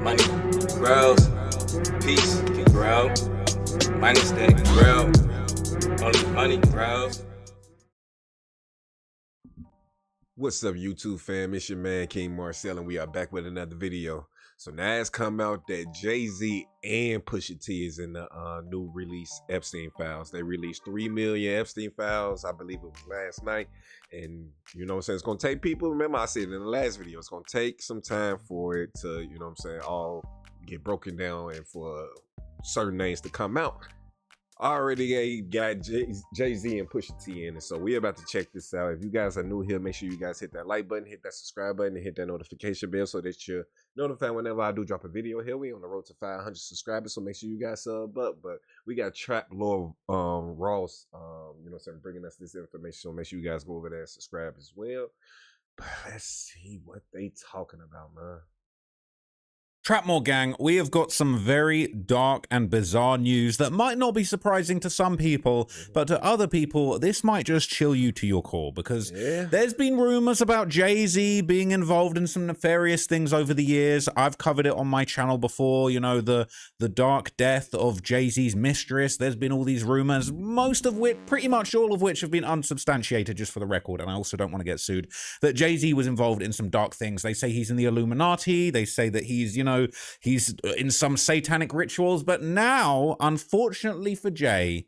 Money grows, peace can grow. Minus that can grow. Only money grows. What's up, YouTube fam? It's your man King Marcel, and we are back with another video. So now it's come out that Jay-Z and Pusha T is in the new release Epstein files. They released 3 million Epstein files, I believe it was last night. And you know what I'm saying, it's gonna take people, remember I said in the last video, it's gonna take some time for it to, you know what I'm saying, all get broken down and for certain names to come out. I already got Jay-Z and Pusha T in it, so we're about to check this out. If you guys are new here, make sure you guys hit that like button, hit that subscribe button, and hit that notification bell so that you're notified whenever I do drop a video here. We on the road to 500 subscribers, so make sure you guys sub up. But we got Trap Lord Ross, you know what I'm saying, bringing us this information, so make sure you guys go over there and subscribe as well. But let's see what they talking about, man. Trapmore gang, we have got some very dark and bizarre news that might not be surprising to some people, but to other people, this might just chill you to your core, because there's been rumors about Jay-Z being involved in some nefarious things over the years. I've covered it on my channel before, you know, the dark death of Jay-Z's mistress. There's been all these rumors, most of which, pretty much all of which have been unsubstantiated, just for the record, and I also don't want to get sued, that Jay-Z was involved in some dark things. They say he's in the Illuminati, they say that he's, you know, he's in some satanic rituals, but now, unfortunately for Jay,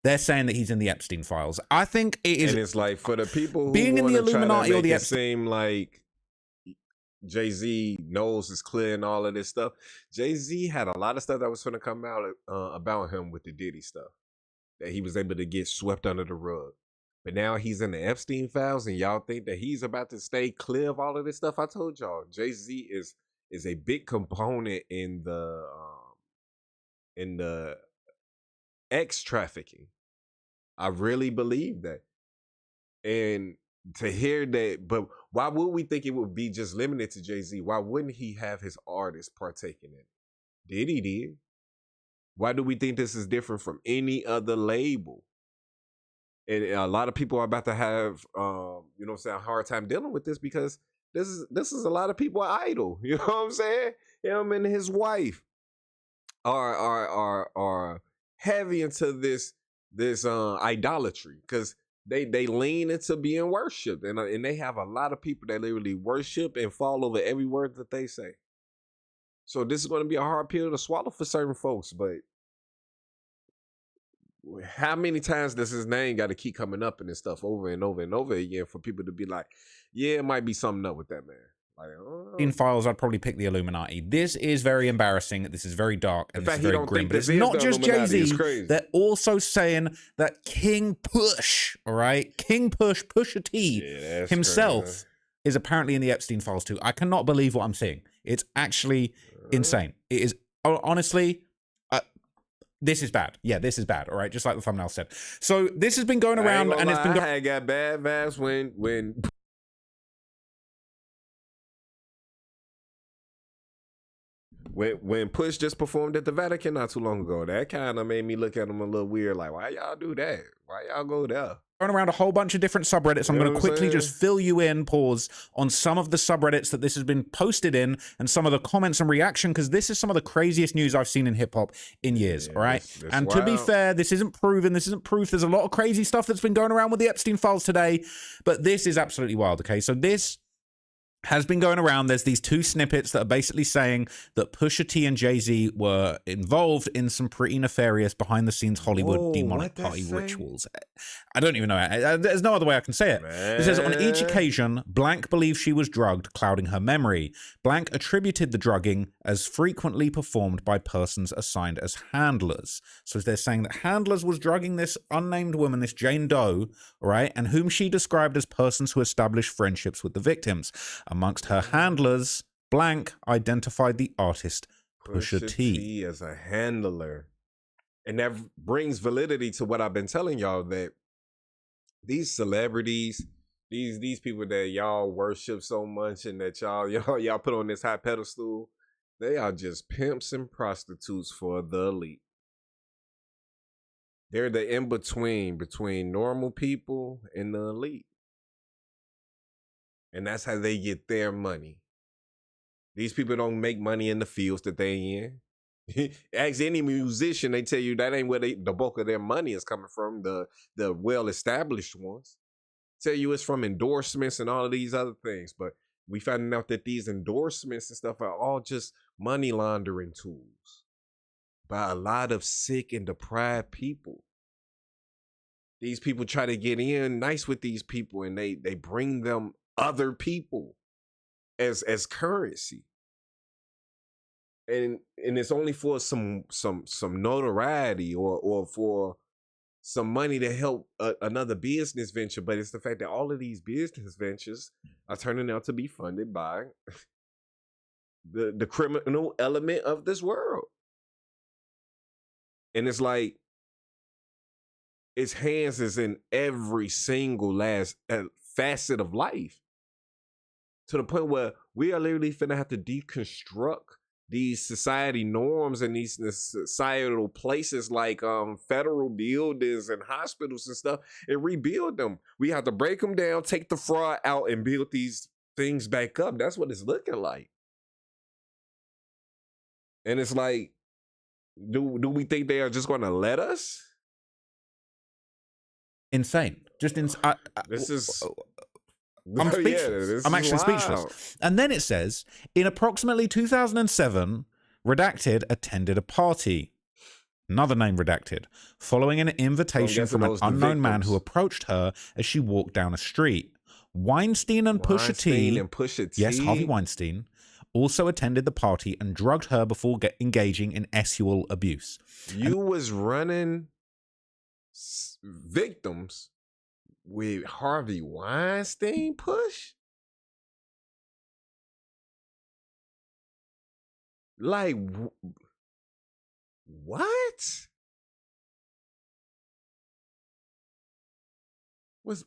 they're saying that he's in the Epstein files. I think it is. And it's like, for the people who being in the Illuminati or the Epstein, seem like Jay-Z knows is clear and all of this stuff. Jay-Z had a lot of stuff that was going to come out about him with the Diddy stuff that he was able to get swept under the rug. But now he's in the Epstein files, and y'all think that he's about to stay clear of all of this stuff. I told y'all, Jay-Z is a big component in the X trafficking. I really believe that. And to hear that, but why would we think it would be just limited to Jay-Z? Why wouldn't he have his artists partaking in it? Diddy did. Why do we think this is different from any other label? And a lot of people are about to have you know what I'm saying, a hard time dealing with this, because this is a lot of people idol. You know what I'm saying? Him and his wife are heavy into this idolatry, because they lean into being worshipped, and they have a lot of people that literally worship and fall over every word that they say. So this is going to be a hard pill to swallow for certain folks, but how many times does his name got to keep coming up in this stuff over and over and over again for people to be like, yeah, it might be something up with that man? Like, in files, I'd probably pick the Illuminati. This is very embarrassing. This is very dark, and this is very grim. But it's not just Jay-Z. They're also saying that King Push, all right, King Push, Pusha T himself is apparently in the Epstein files too. I cannot believe what I'm seeing. It's actually insane. It is, honestly. This is bad. Yeah, this is bad. All right, just like the thumbnail said. So this has been going around, and it's been. I got bad vibes when Push just performed at the Vatican not too long ago. That kind of made me look at him a little weird. Like, why y'all do that? Why y'all go there? Going around a whole bunch of different subreddits. I'm going to quickly just fill you in, pause, on some of the subreddits that this has been posted in, and some of the comments and reaction, because this is some of the craziest news I've seen in hip-hop in years, all right? And to be fair, this isn't proven, this isn't proof. There's a lot of crazy stuff that's been going around with the Epstein files today, but this is absolutely wild, okay? So this has been going around. There's these two snippets that are basically saying that Pusha T and Jay-Z were involved in some pretty nefarious behind-the-scenes Hollywood demonic party rituals. I don't even know. There's no other way I can say it. It says, on each occasion, Blank believed she was drugged, clouding her memory. Blank attributed the drugging as frequently performed by persons assigned as handlers. So they're saying that handlers was drugging this unnamed woman, this Jane Doe, right, and whom she described as persons who established friendships with the victims. Amongst her handlers, Blank identified the artist Pusha T as a handler. And that brings validity to what I've been telling y'all, that these celebrities, these people that y'all worship so much and that y'all put on this high pedestal, they are just pimps and prostitutes for the elite. They're the in-between between normal people and the elite. And that's how they get their money. These people don't make money in the fields that they in. Ask any musician, they tell you that ain't where the bulk of their money is coming from. The well-established ones tell you it's from endorsements and all of these other things. But we finding out that these endorsements and stuff are all just money laundering tools by a lot of sick and deprived people. These people try to get in nice with these people, and they bring them other people as currency. And it's only for some notoriety or for some money to help another business venture. But it's the fact that all of these business ventures are turning out to be funded by the criminal element of this world. And it's like, its hands is in every single last facet of life, to the point where we are literally finna have to deconstruct these society norms and these societal places like federal buildings and hospitals and stuff, and rebuild them. We have to break them down, take the fraud out, and build these things back up. That's what it's looking like. And it's like, do we think they are just going to let us? Insane. Just this is. I'm speechless. Yeah, I'm actually speechless. And then it says, in approximately 2007, Redacted attended a party. Another name redacted, following an invitation from an unknown man who approached her as she walked down a street. Weinstein and Pusha T, yes, Harvey Weinstein, also attended the party and drugged her before engaging in sexual abuse. You was running victims with Harvey Weinstein, Push? Like, what? Was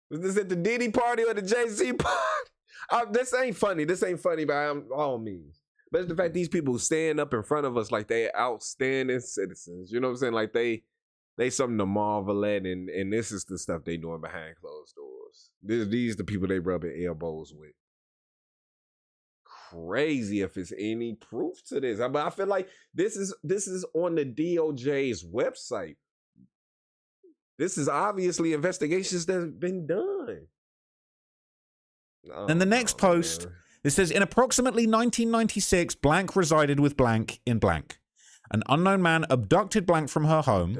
this at the Diddy party or the Jay-Z party? This ain't funny. This ain't funny by all means. But it's the fact these people stand up in front of us like they outstanding citizens. You know what I'm saying? Like they something to marvel at, and this is the stuff they doing behind closed doors. These the people they rubbing elbows with. Crazy if it's any proof to this. But I feel like this is on the DOJ's website. This is obviously investigations that have been done. And the next post, it says, in approximately 1996, blank resided with blank in blank. An unknown man abducted blank from her home,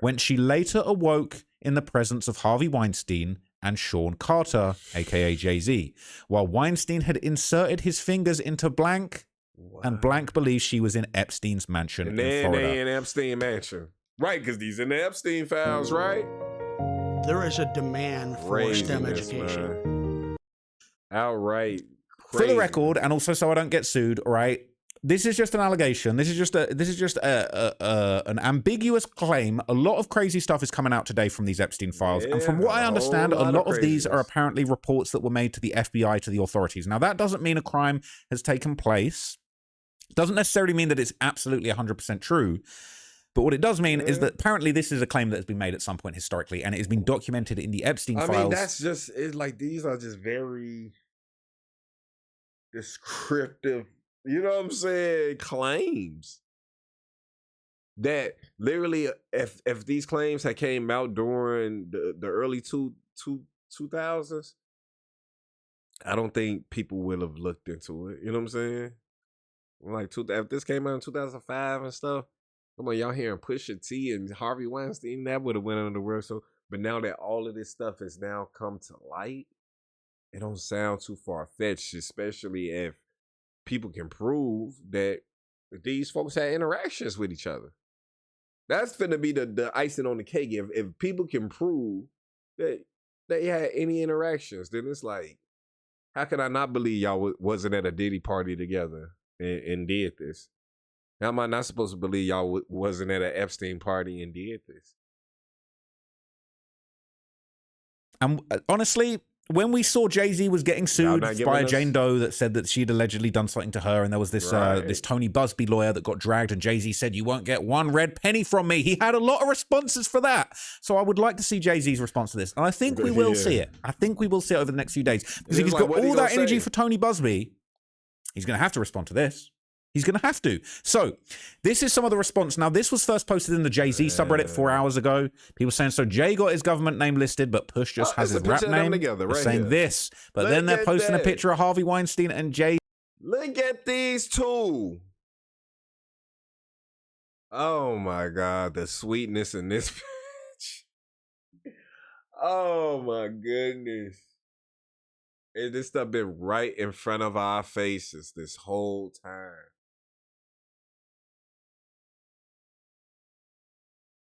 when she later awoke in the presence of Harvey Weinstein and Sean Carter, aka Jay-Z, while Weinstein had inserted his fingers into blank, and blank believes she was in Epstein's mansion in Florida. They in Epstein mansion. Right, because these in the Epstein files, right? There is a demand for STEM education. Man. Outright crazy. For the record, and also so I don't get sued, all right? This is just an allegation. This is just an ambiguous claim. A lot of crazy stuff is coming out today from these Epstein files. And from what I understand, a lot of these are apparently reports that were made to the FBI, to the authorities. Now, that doesn't mean a crime has taken place. It doesn't necessarily mean that it's absolutely 100% true. But what it does mean is that apparently this is a claim that has been made at some point historically, and it has been documented in the Epstein files. I mean, that's just, it's like, these are just very descriptive, you know what I'm saying, claims. That literally, if these claims had came out during the early 2000s, I don't think people would have looked into it. You know what I'm saying? Like, if this came out in 2005 and stuff, come on, y'all hearing Pusha T and Harvey Weinstein, that would have went under the world. So, but now that all of this stuff has now come to light, it don't sound too far-fetched, especially if people can prove that these folks had interactions with each other. That's finna be the icing on the cake. If people can prove that they had any interactions, then it's like, how can I not believe y'all wasn't at a Diddy party together and did this? How am I not supposed to believe y'all wasn't at an Epstein party and did this? And honestly, when we saw Jay-Z was getting sued by a Jane Doe that said that she'd allegedly done something to her, and there was this this Tony Busby lawyer that got dragged, and Jay-Z said, "You won't get one red penny from me." He had a lot of responses for that. So I would like to see Jay-Z's response to this. And I think we will see it. I think we will see it over the next few days. Because if he's got all that energy for Tony Busby, He's going to have to respond to this. He's going to have to. So this is some of the response. Now, this was first posted in the Jay-Z subreddit 4 hours ago. People saying, so Jay got his government name listed, but Push just has his rap name. They're saying this. But then they're posting a picture of Harvey Weinstein and Jay. Look at these two. Oh, my God. The sweetness in this bitch. Oh, my goodness. And this stuff been right in front of our faces this whole time.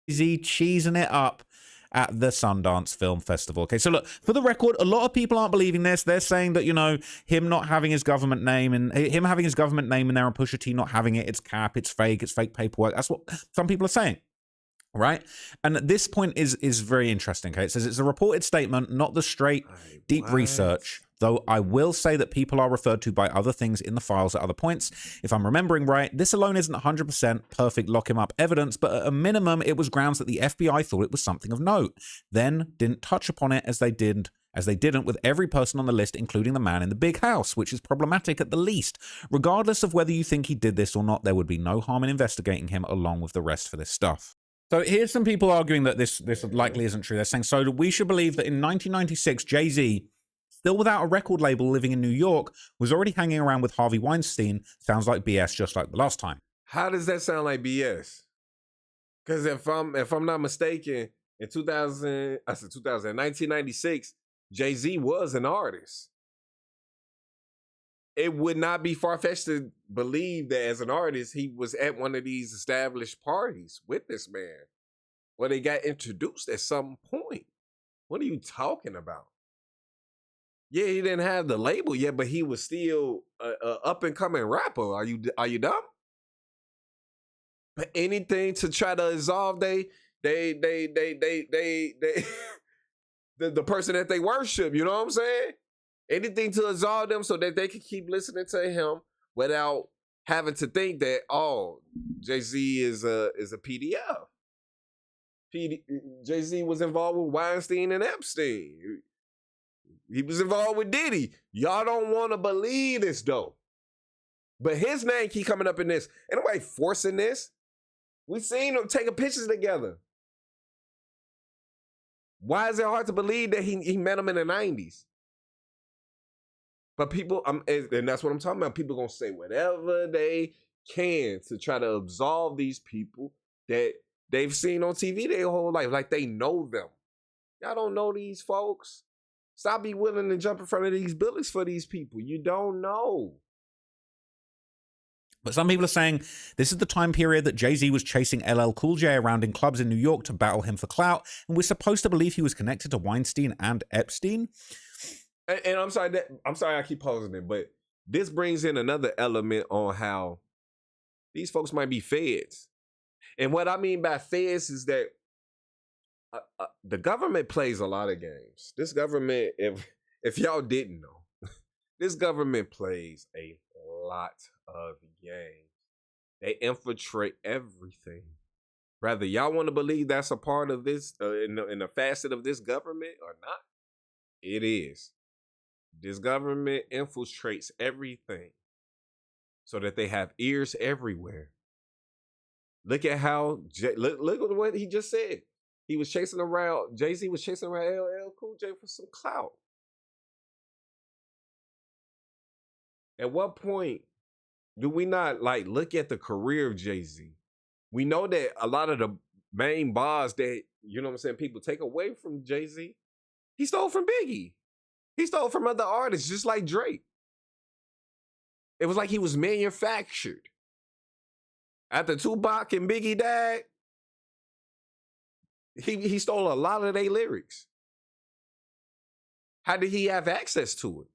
Jay-Z cheesing it up at the Sundance Film Festival. Okay, so look, for the record, a lot of people aren't believing this. They're saying that, you know, him not having his government name and him having his government name in there and Pusha T not having it, it's cap, it's fake paperwork. That's what some people are saying. Right? And this point is very interesting. Okay, it says it's a reported statement, not the straight, deep research. Though I will say that people are referred to by other things in the files at other points. If I'm remembering right, this alone isn't 100% perfect lock him up evidence, but at a minimum, it was grounds that the FBI thought it was something of note. Then didn't touch upon it as they didn't with every person on the list, including the man in the big house, which is problematic at the least. Regardless of whether you think he did this or not, there would be no harm in investigating him along with the rest for this stuff. So here's some people arguing that this likely isn't true. They're saying, so we should believe that in 1996, Jay-Z, still without a record label living in New York, was already hanging around with Harvey Weinstein. Sounds like BS just like the last time. How does that sound like BS? Because if I'm not mistaken, in 1996, Jay-Z was an artist. It would not be far-fetched to believe that as an artist, he was at one of these established parties with this man. Well, they got introduced at some point. What are you talking about? Yeah, he didn't have the label yet, but he was still a up-and-coming rapper. Are you dumb? But anything to try to absolve the person that they worship, you know what I'm saying? Anything to absolve them so that they can keep listening to him without having to think that, oh, Jay-Z is a PDF. Jay-Z was involved with Weinstein and Epstein. He was involved with Diddy. Y'all don't want to believe this, though. But his name keep coming up in this. Ain't nobody forcing this. We seen them taking pictures together. Why is it hard to believe that he met him in the 90s? But people, and that's what I'm talking about. People gonna say whatever they can to try to absolve these people that they've seen on TV their whole life, like they know them. Y'all don't know these folks. Stop being willing to jump in front of these buildings for these people. You don't know. But some people are saying this is the time period that Jay-Z was chasing LL Cool J around in clubs in New York to battle him for clout, and we're supposed to believe he was connected to Weinstein and Epstein. And I'm sorry I keep posing it, but this brings in another element on how these folks might be feds. And what I mean by feds is that the government plays a lot of games. This government, if y'all didn't know, this government plays a lot of games. They infiltrate everything. Whether y'all want to believe that's a part of this, in a facet of this government or not, it is. This government infiltrates everything so that they have ears everywhere. Look at how, look at what he just said. He was chasing around, Jay-Z was chasing around LL Cool J for some clout. At what point do we not look at the career of Jay-Z? We know that a lot of the main bars that, you know what I'm saying, people take away from Jay-Z, he stole from Biggie. He stole from other artists, just like Drake. It was like he was manufactured. After Tupac and Biggie died, he stole a lot of their lyrics. How did he have access to it?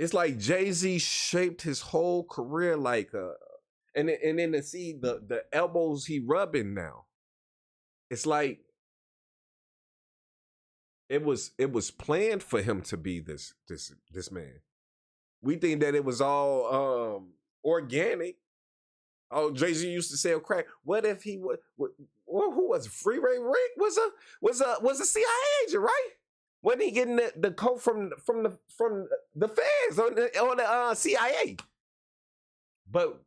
It's like Jay-Z shaped his whole career and then to see the elbows he rubbing now. It's like it was planned for him to be this man. We think that it was all organic. Oh, Jay-Z used to sell crack. What if he was? Who was it? Free Ray Rick was a CIA agent, right? Wasn't he getting the coke from the feds on the CIA? But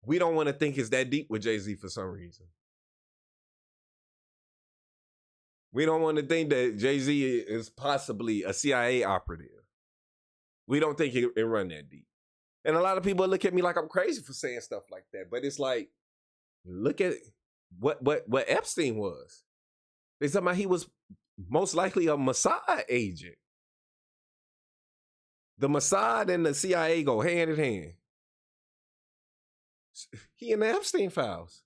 we don't want to think it's that deep with Jay-Z for some reason. We don't want to think that Jay-Z is possibly a CIA operative. We don't think it run that deep. And a lot of people look at me like I'm crazy for saying stuff like that. But it's like, look at what Epstein was. They talking about he was most likely a Mossad agent. The Mossad and the CIA go hand in hand. He in the Epstein files.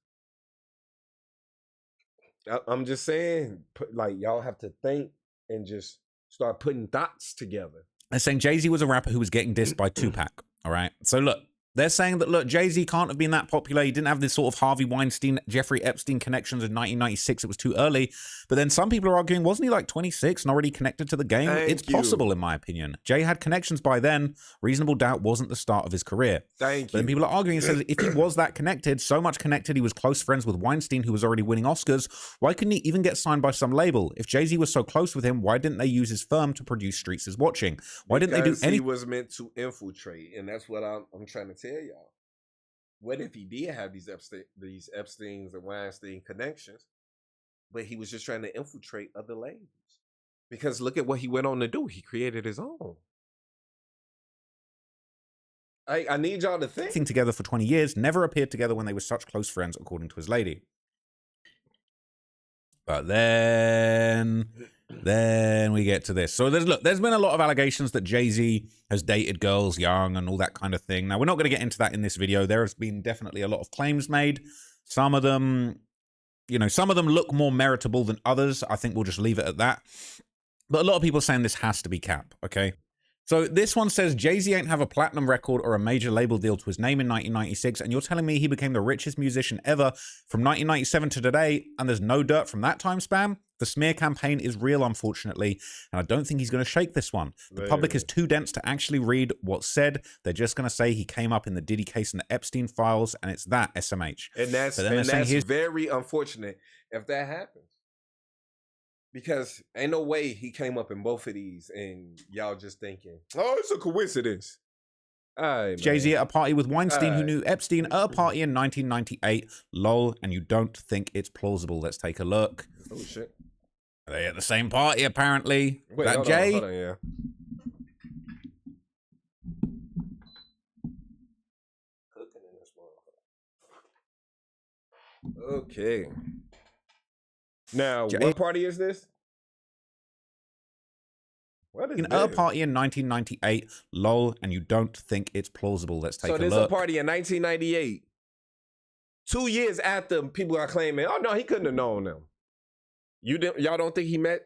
I'm just saying, like, y'all have to think and just start putting thoughts together. They're saying Jay-Z was a rapper who was getting dissed by Tupac. All right. So look, they're saying that, look, Jay-Z can't have been that popular. He didn't have this sort of Harvey Weinstein, Jeffrey Epstein connections in 1996. It was too early. But then some people are arguing, wasn't he like 26 and already connected to the game? It's possible, in my opinion. Jay had connections by then. Reasonable doubt wasn't the start of his career. But then people are arguing and says if he was that connected, so much connected, he was close friends with Weinstein, who was already winning Oscars. Why couldn't he even get signed by some label? If Jay-Z was so close with him, why didn't they use his firm to produce Streets is Watching? Why didn't they do anything? He was meant to infiltrate, and that's what I'm trying to tell y'all. What if he did have these Epsteins and Weinstein connections, but he was just trying to infiltrate other labels? Because look at what he went on to do. He created his own. I need y'all to think. Together for 20 years, never appeared together when they were such close friends, according to his lady. But then we get to this. So there's been a lot of allegations that Jay-Z has dated girls young and all that kind of thing. Now, we're not going to get into that in this video. There has been definitely a lot of claims made. Some of them, some of them look more meritable than others. I think we'll just leave it at that. But a lot of people are saying this has to be cap, okay? So this one says, Jay-Z ain't have a platinum record or a major label deal to his name in 1996, and you're telling me he became the richest musician ever from 1997 to today, and there's no dirt from that time span? The smear campaign is real, unfortunately, and I don't think he's going to shake this one. The public is too dense to actually read what's said. They're just going to say he came up in the Diddy case and the Epstein files, and it's that, SMH. And that's very unfortunate if that happens. Because ain't no way he came up in both of these and y'all just thinking, oh, it's a coincidence. Jay-Z at a party with Weinstein, who knew Epstein at a party in 1998. Lol, and you don't think it's plausible. Let's take a look. Oh, shit. Are they at the same party, apparently? Wait, that Jay? Hold on, yeah. Okay. Now, what party is this? What is this? A party in 1998. Lol, and you don't think it's plausible. Let's take a look. So there's a party in 1998. 2 years after people are claiming, oh no, he couldn't have known them. Y'all don't think he met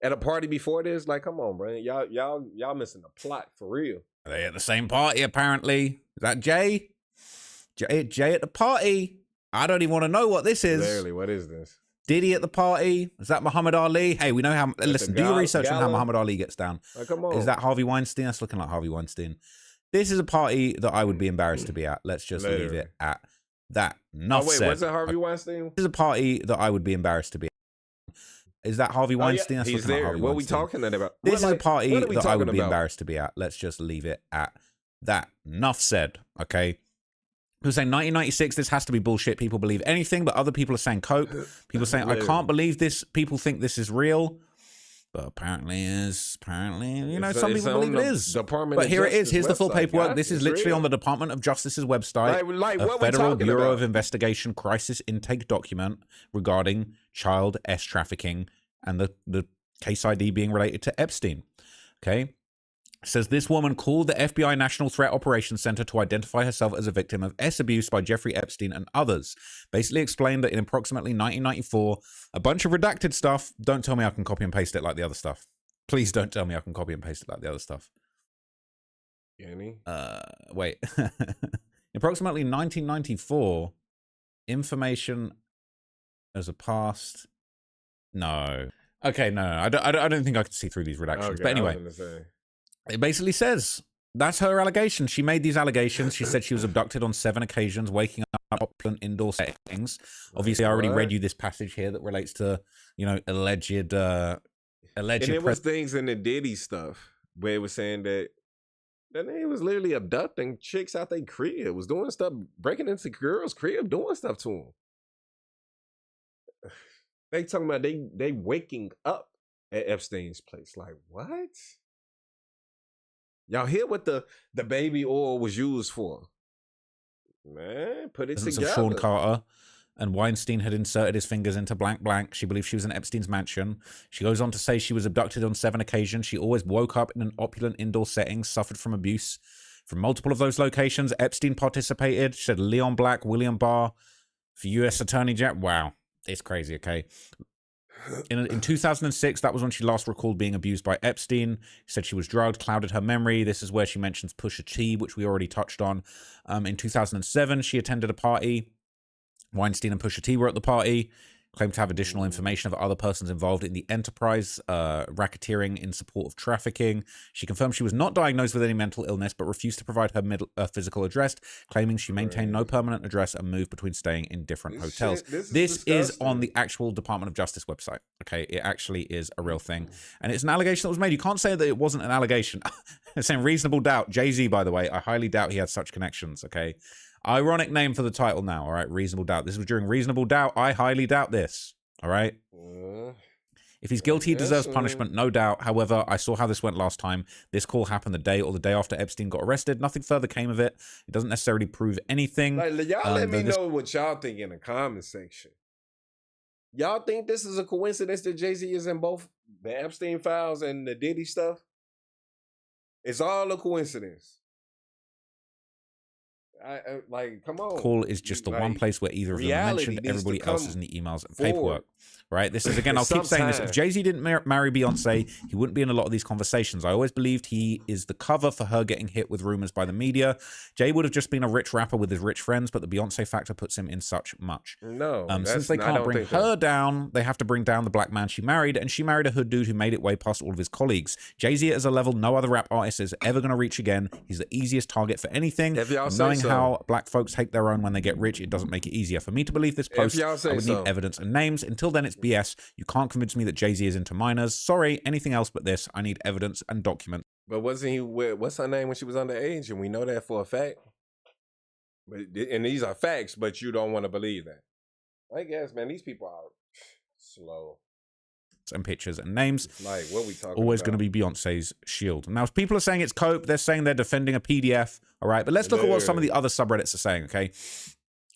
at a party before this? Like, come on, bro. Y'all missing the plot for real. Are they at the same party, apparently? Is that Jay? Jay at the party? I don't even want to know what this is. Literally, what is this? Diddy at the party? Is that Muhammad Ali? Hey, we know how. Listen, do your research on how Muhammad Ali gets down. Come on. Is that Harvey Weinstein? That's looking like Harvey Weinstein. This is a party that I would be embarrassed to be at. Let's just leave it at that. Enough said. Was it Harvey Weinstein? This is a party that I would be embarrassed to be at. Is that Harvey Weinstein? That's He's looking there. Like Harvey what Weinstein. Are we talking about? This is a party that I would be embarrassed to be at. Let's just leave it at that. Enough said. Okay. People saying 1996, this has to be bullshit. People believe anything, but other people are saying coke. People saying, I can't believe this. People think this is real. But apparently is. Apparently, some people believe it is. But here it is. Here's the full paperwork. This is literally on the Department of Justice's website. A Federal Bureau of Investigation crisis intake document regarding child trafficking and the case ID being related to Epstein. Okay. Says this woman called the FBI National Threat Operations Center to identify herself as a victim of abuse by Jeffrey Epstein and others. Basically explained that in approximately 1994, a bunch of redacted stuff. Don't tell me I can copy and paste it like the other stuff. Please don't tell me I can copy and paste it like the other stuff. Any? Wait. Approximately 1994, information as a past. No. Okay, no. I don't think I can see through these redactions. Okay, but anyway. It basically says that's her allegation. She made these allegations. She said she was abducted on 7 occasions, waking up in opulent indoor settings. Obviously, I already read you this passage here that relates to, alleged alleged And there was things in the Diddy stuff where it was saying that nigga was literally abducting chicks out their crib, was doing stuff, breaking into girls' crib, doing stuff to them. They talking about they waking up at Epstein's place. Like, what? Y'all hear what the baby oil was used for? Man, put it together. Of Sean Carter and Weinstein had inserted his fingers into blank blank. She believed she was in Epstein's mansion. She goes on to say she was abducted on 7 occasions. She always woke up in an opulent indoor setting, suffered from abuse from multiple of those locations. Epstein participated. She said Leon Black, William Barr, for U.S. Attorney General. Wow, it's crazy, okay? In 2006, that was when she last recalled being abused by Epstein. She said she was drugged, clouded her memory. This is where she mentions Pusha T, which we already touched on. In 2007, she attended a party. Weinstein and Pusha T were at the party, claimed to have additional information of other persons involved in the enterprise, racketeering in support of trafficking. She confirmed she was not diagnosed with any mental illness, but refused to provide her physical address, claiming she maintained no permanent address and moved between staying in different hotels. This is on the actual Department of Justice website. Okay, it actually is a real thing. And it's an allegation that was made. You can't say that it wasn't an allegation. It's saying reasonable doubt. Jay-Z, by the way, I highly doubt he had such connections, okay? Ironic name for the title now, all right? Reasonable doubt. This was during reasonable doubt. I highly doubt this, all right? If he's guilty, he deserves punishment, no doubt. However, I saw how this went last time. This call happened the day or the day after Epstein got arrested. Nothing further came of it. It doesn't necessarily prove anything. Like, y'all let me know what y'all think in the comment section. Y'all think this is a coincidence that Jay-Z is in both the Epstein files and the Diddy stuff? It's all a coincidence. Like, come on. Call is just the one place where either of them are mentioned. Everybody else is in the emails and paperwork. Right? This is, again, I'll keep saying this. If Jay-Z didn't marry Beyonce, he wouldn't be in a lot of these conversations. I always believed he is the cover for her getting hit with rumors by the media. Jay would have just been a rich rapper with his rich friends, but the Beyonce factor puts him in such much. No. Since they can't bring her down, they have to bring down the black man she married, and she married a hood dude who made it way past all of his colleagues. Jay-Z is a level no other rap artist is ever going to reach again. He's the easiest target for anything. Knowing how black folks hate their own when they get rich, it doesn't make it easier. For me to believe this post, I would need evidence and names. Until then, it's BS. You can't convince me that Jay-Z is into minors. Sorry, anything else but this. I need evidence and documents. But wasn't he with, what's her name when she was underage? And we know that for a fact. And these are facts, but you don't want to believe that. I guess, man, these people are slow. And pictures and names. Like, what we talking always about? Going to be Beyonce's shield. Now, people are saying it's cope. They're saying they're defending a PDF. All right. But let's look at what some of the other subreddits are saying, okay?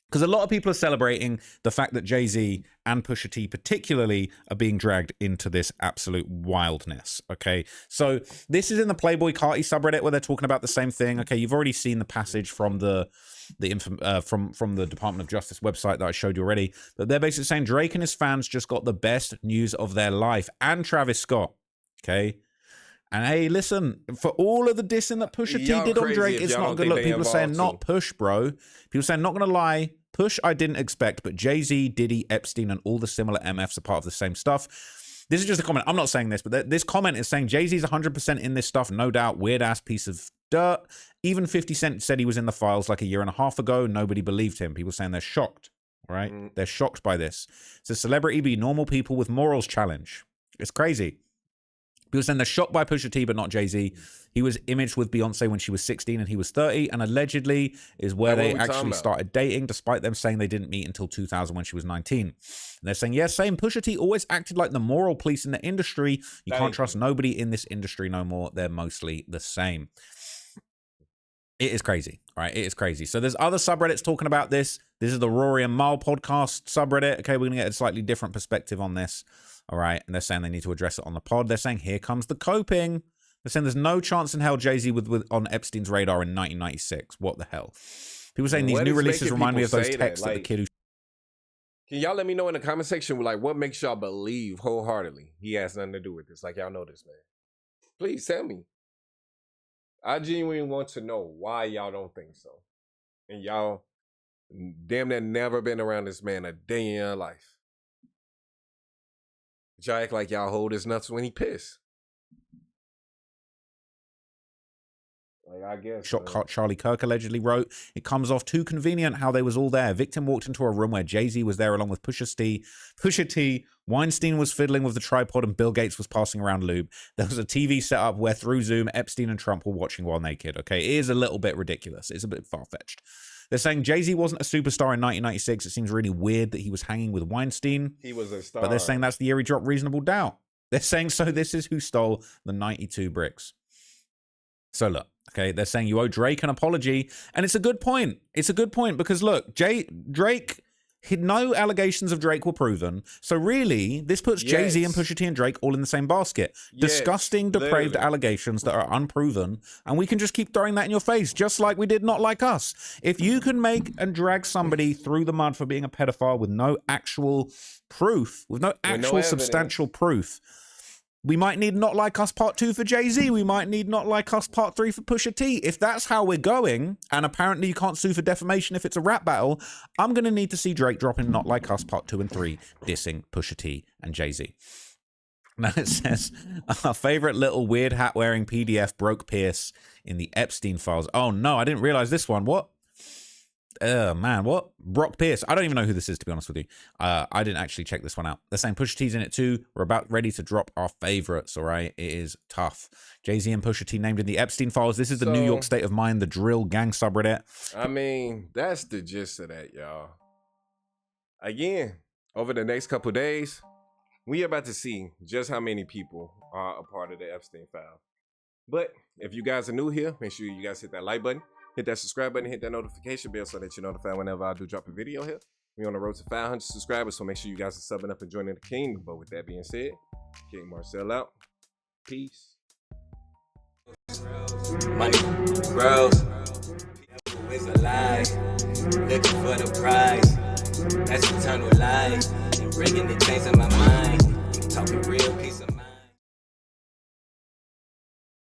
Because a lot of people are celebrating the fact that Jay-Z and Pusha T particularly are being dragged into this absolute wildness, okay? So this is in the Playboy Carti subreddit where they're talking about the same thing, okay? You've already seen the passage from the Department of Justice website that I showed you already. But they're basically saying Drake and his fans just got the best news of their life, and Travis Scott, okay? And hey, listen, for all of the dissing that Pusha T did on Drake, it's not good. Look, people are saying not Push, bro. People are saying, not going to lie, Push I didn't expect, but Jay-Z, Diddy, Epstein, and all the similar MFs are part of the same stuff. This is just a comment. I'm not saying this, but this comment is saying Jay-Z's 100% in this stuff, no doubt. Weird-ass piece of dirt. Even 50 Cent said he was in the files like a year and a half ago. Nobody believed him. People saying they're shocked, right? They're shocked by this. So celebrity be normal people with morals challenge. It's crazy. People saying they're shocked by Pusha T, but not Jay-Z. He was imaged with Beyonce when she was 16 and he was 30, and allegedly is where they actually started dating, despite them saying they didn't meet until 2000 when she was 19. And they're saying, yes, same. Pusha T always acted like the moral police in the industry. You can't trust nobody in this industry no more. They're mostly the same. It is crazy, all right? It is crazy. So there's other subreddits talking about this. This is the Rory and Mal podcast subreddit. Okay, we're going to get a slightly different perspective on this. All right, and they're saying they need to address it on the pod. They're saying, here comes the coping. They're saying there's no chance in hell Jay-Z was on Epstein's radar in 1996. What the hell? People saying these new releases remind me of those texts that the kid who... Can y'all let me know in the comment section, like, what makes y'all believe wholeheartedly he has nothing to do with this? Like, y'all know this, man. Please tell me. I genuinely want to know why y'all don't think so. And y'all damn near never been around this man a day in your life. Y'all act like y'all hold his nuts when he piss. Like, I guess. Shot Charlie Kirk allegedly wrote, "It comes off too convenient how they was all there. Victim walked into a room where Jay-Z was there along with Pusha T. Weinstein was fiddling with the tripod and Bill Gates was passing around lube. There was a TV set up where through Zoom, Epstein and Trump were watching while naked." Okay, it is a little bit ridiculous. It's a bit far-fetched. They're saying Jay-Z wasn't a superstar in 1996. It seems really weird that he was hanging with Weinstein. He was a star. But they're saying that's the year he dropped Reasonable Doubt. They're saying, so this is who stole the 92 bricks. So look, okay, they're saying you owe Drake an apology. And it's a good point. It's a good point because look, Drake, no allegations of Drake were proven. So really, this puts Jay-Z and Pusha T and Drake all in the same basket. Disgusting, depraved allegations that are unproven. And we can just keep throwing that in your face, just like we did Not Like Us. If you can make and drag somebody through the mud for being a pedophile with no actual proof, with no actual substantial proof, we might need Not Like Us Part 2 for Jay-Z. We might need Not Like Us Part 3 for Pusha T. If that's how we're going, and apparently you can't sue for defamation if it's a rap battle, I'm going to need to see Drake dropping Not Like Us Part 2 and 3, dissing Pusha T and Jay-Z. Now it says, our favorite little weird hat-wearing PDF broke Pierce in the Epstein files. Oh no, I didn't realize this one. What? Man, what? Brock Pierce. I don't even know who this is, to be honest with you. I didn't actually check this one out. They're saying Pusha T's in it too. We're about ready to drop our favorites, all right? It is tough. Jay-Z and Pusha T named in the Epstein files. This is the New York State of Mind, the drill gang subreddit. I mean, that's the gist of that, y'all. Again, over the next couple days, we about to see just how many people are a part of the Epstein file. But if you guys are new here, make sure you guys hit that like button. Hit that subscribe button, hit that notification bell so that you're notified whenever I do drop a video here. We're on the road to 500 subscribers, so make sure you guys are subbing up and joining the king. But with that being said, King Marcel out. Peace. Money grows. People is alive. Looking for the prize. That's eternal life. And bringing the things in my mind. Talking real peace of